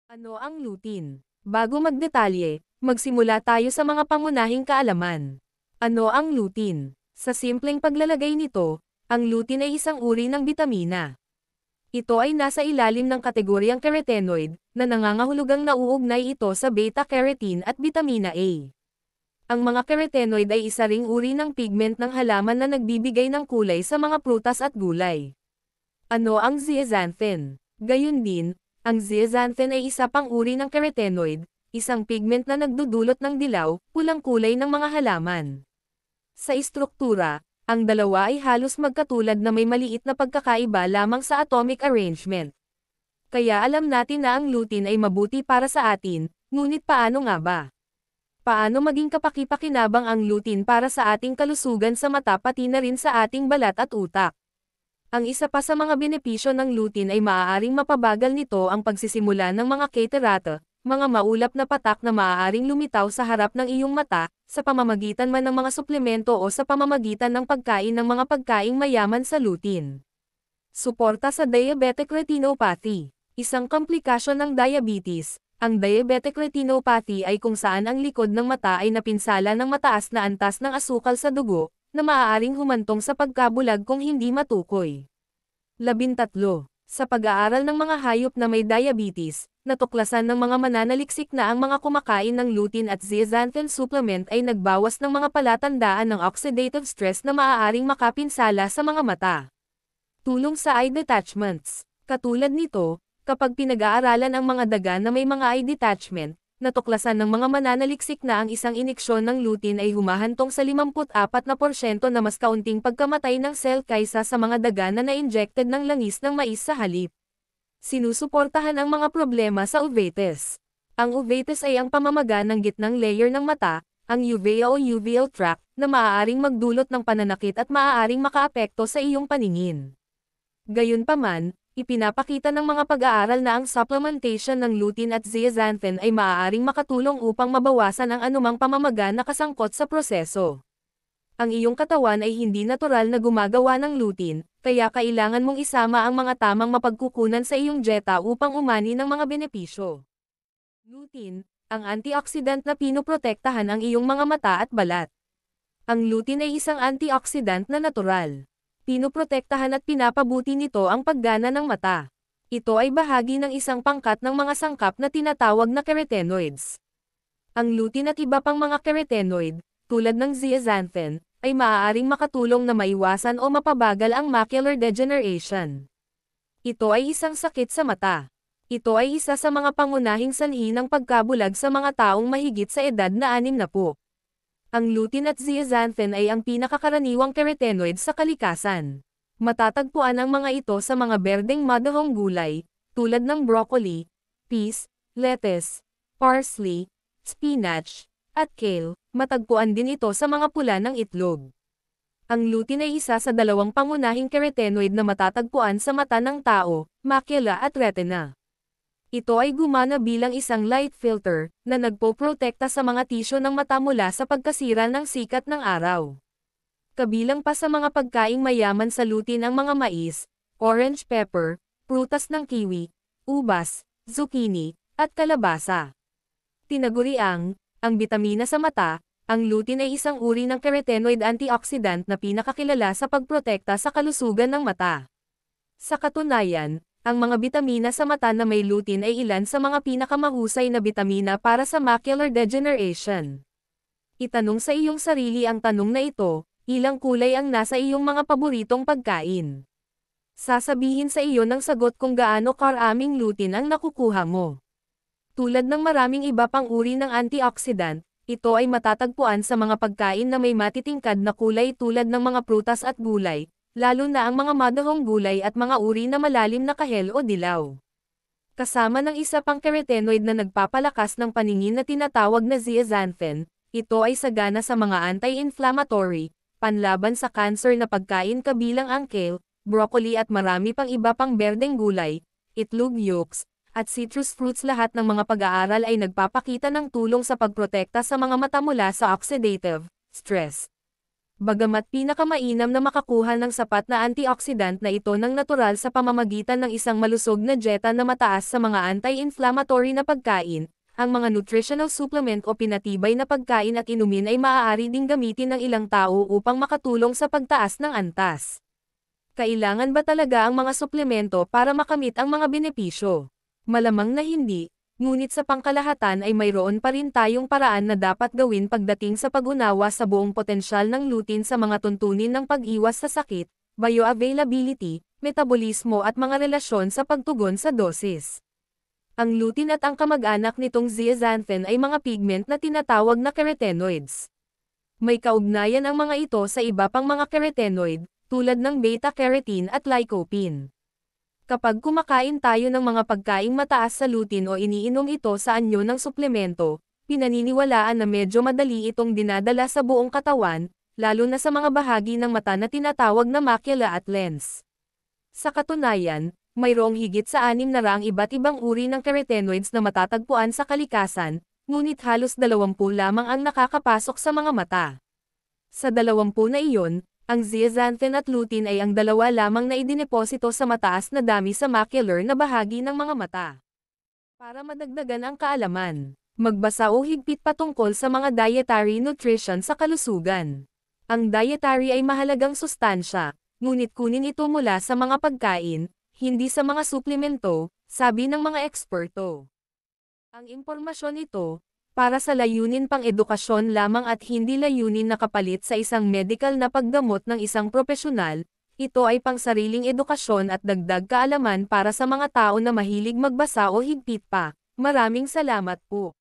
Ano ang lutein? Bago magdetalye, magsimula tayo sa mga pangunahing kaalaman. Ano ang lutein? Sa simpleng paglalagay nito, ang lutein ay isang uri ng bitamina. Ito ay nasa ilalim ng kategoryang carotenoid, na nangangahulugang nauugnay ito sa beta-carotene at bitamina A. Ang mga carotenoid ay isa ring uri ng pigment ng halaman na nagbibigay ng kulay sa mga prutas at gulay. Ano ang zeaxanthin? Gayun din, ang zeaxanthin ay isa pang uri ng carotenoid, isang pigment na nagdudulot ng dilaw, pulang kulay ng mga halaman. Sa istruktura, ang dalawa ay halos magkatulad na may maliit na pagkakaiba lamang sa atomic arrangement. Kaya alam natin na ang lutein ay mabuti para sa atin, ngunit paano nga ba? Paano maging kapaki-pakinabang ang lutein para sa ating kalusugan sa mata pati na rin sa ating balat at utak? Ang isa pa sa mga benepisyo ng lutein ay maaaring mapabagal nito ang pagsisimula ng mga catarata, mga maulap na patak na maaaring lumitaw sa harap ng iyong mata, sa pamamagitan man ng mga suplemento o sa pamamagitan ng pagkain ng mga pagkaing mayaman sa lutein. Suporta sa diabetic retinopathy. Isang komplikasyon ng diabetes. Ang diabetic retinopathy ay kung saan ang likod ng mata ay napinsala ng mataas na antas ng asukal sa dugo, na maaaring humantong sa pagkabulag kung hindi matukoy. 13. Sa pag-aaral ng mga hayop na may diabetes, natuklasan ng mga mananaliksik na ang mga kumakain ng lutein at zeaxanthin supplement ay nagbawas ng mga palatandaan ng oxidative stress na maaaring makapinsala sa mga mata. Tulong sa eye detachments. Katulad nito, kapag pinag-aaralan ang mga daga na may mga eye detachment, natuklasan ng mga mananaliksik na ang isang iniksyon ng lutein ay humahantong sa 54% na mas kaunting pagkamatay ng cell kaysa sa mga daga na na-injected ng langis ng mais sa halip. Sinusuportahan ang mga problema sa uveitis. Ang uveitis ay ang pamamaga ng gitnang layer ng mata, ang uvea o uveal tract, na maaaring magdulot ng pananakit at maaaring makaapekto sa iyong paningin. Gayunpaman, ipinapakita ng mga pag-aaral na ang supplementation ng lutein at zeaxanthin ay maaaring makatulong upang mabawasan ang anumang pamamaga na kasangkot sa proseso. Ang iyong katawan ay hindi natural na gumagawa ng lutein, kaya kailangan mong isama ang mga tamang mapagkukunan sa iyong dieta upang umani ng mga benepisyo. Lutein, ang antioxidant na pinoprotektahan ang iyong mga mata at balat. Ang lutein ay isang antioxidant na natural. Pinoprotektahan at pinapabuti nito ang paggana ng mata. Ito ay bahagi ng isang pangkat ng mga sangkap na tinatawag na carotenoids. Ang lutein at iba pang mga carotenoid, tulad ng zeaxanthin, ay maaaring makatulong na maiwasan o mapabagal ang macular degeneration. Ito ay isang sakit sa mata. Ito ay isa sa mga pangunahing sanhi ng pagkabulag sa mga taong mahigit sa edad na 60. Ang lutein at zeaxanthin ay ang pinakakaraniwang carotenoid sa kalikasan. Matatagpuan ang mga ito sa mga berdeng madahong gulay, tulad ng broccoli, peas, lettuce, parsley, spinach, at kale. Matagpuan din ito sa mga pula ng itlog. Ang lutein ay isa sa dalawang pangunahing carotenoid na matatagpuan sa mata ng tao, macula at retina. Ito ay gumana bilang isang light filter, na nagpoprotekta sa mga tisyo ng mata mula sa pagkasira ng sikat ng araw. Kabilang pa sa mga pagkaing mayaman sa lutein ang mga mais, orange pepper, prutas ng kiwi, ubas, zucchini, at kalabasa. Tinaguriang, ang bitamina sa mata, ang lutein ay isang uri ng carotenoid antioxidant na pinakakilala sa pagprotekta sa kalusugan ng mata. Sa katunayan, ang mga bitamina sa mata na may lutein ay ilan sa mga pinakamahusay na bitamina para sa macular degeneration. Itanong sa iyong sarili ang tanong na ito, ilang kulay ang nasa iyong mga paboritong pagkain? Sasabihin sa iyo ng sagot kung gaano karaming lutein ang nakukuha mo. Tulad ng maraming iba pang uri ng antioxidant, ito ay matatagpuan sa mga pagkain na may matitingkad na kulay tulad ng mga prutas at gulay, lalo na ang mga madahong gulay at mga uri na malalim na kahel o dilaw. Kasama ng isa pang carotenoid na nagpapalakas ng paningin na tinatawag na zeaxanthin, ito ay sagana sa mga anti-inflammatory, panlaban sa cancer na pagkain kabilang ang kale, broccoli at marami pang iba pang berdeng gulay, itlog yolks, at citrus fruits. Lahat ng mga pag-aaral ay nagpapakita ng tulong sa pagprotekta sa mga mata mula sa oxidative stress. Bagamat pinakamainam na makakuha ng sapat na antioxidant na ito ng natural sa pamamagitan ng isang malusog na dieta na mataas sa mga anti-inflammatory na pagkain, ang mga nutritional supplement o pinatibay na pagkain at inumin ay maaari ding gamitin ng ilang tao upang makatulong sa pagtaas ng antas. Kailangan ba talaga ang mga suplemento para makamit ang mga benepisyo? Malamang na hindi. Ngunit sa pangkalahatan ay mayroon pa rin tayong paraan na dapat gawin pagdating sa pag-unawa sa buong potensyal ng lutein sa mga tuntunin ng pag-iwas sa sakit, bioavailability, metabolismo at mga relasyon sa pagtugon sa dosis. Ang lutein at ang kamag-anak nitong zeaxanthin ay mga pigment na tinatawag na carotenoids. May kaugnayan ang mga ito sa iba pang mga carotenoid, tulad ng beta-carotene at lycopene. Kapag kumakain tayo ng mga pagkaing mataas sa lutein o iniinom ito sa anyo ng suplemento, pinaniniwalaan na medyo madali itong dinadala sa buong katawan, lalo na sa mga bahagi ng mata na tinatawag na macula at lens. Sa katunayan, mayroong higit sa 600 iba't ibang uri ng carotenoids na matatagpuan sa kalikasan, ngunit halos 20 lamang ang nakakapasok sa mga mata. Sa 20 na iyon, ang zeaxanthin at lutein ay ang dalawa lamang na idineposito sa mataas na dami sa macular na bahagi ng mga mata. Para madagdagan ang kaalaman, magbasa o higpit patungkol sa mga dietary nutrition sa kalusugan. Ang dietary ay mahalagang sustansya, ngunit kunin ito mula sa mga pagkain, hindi sa mga suplemento, sabi ng mga eksperto. Ang impormasyon ito, para sa layunin pang edukasyon lamang at hindi layunin na kapalit sa isang medical na paggamot ng isang propesyonal, ito ay pangsariling edukasyon at dagdag kaalaman para sa mga tao na mahilig magbasa o higpit pa. Maraming salamat po.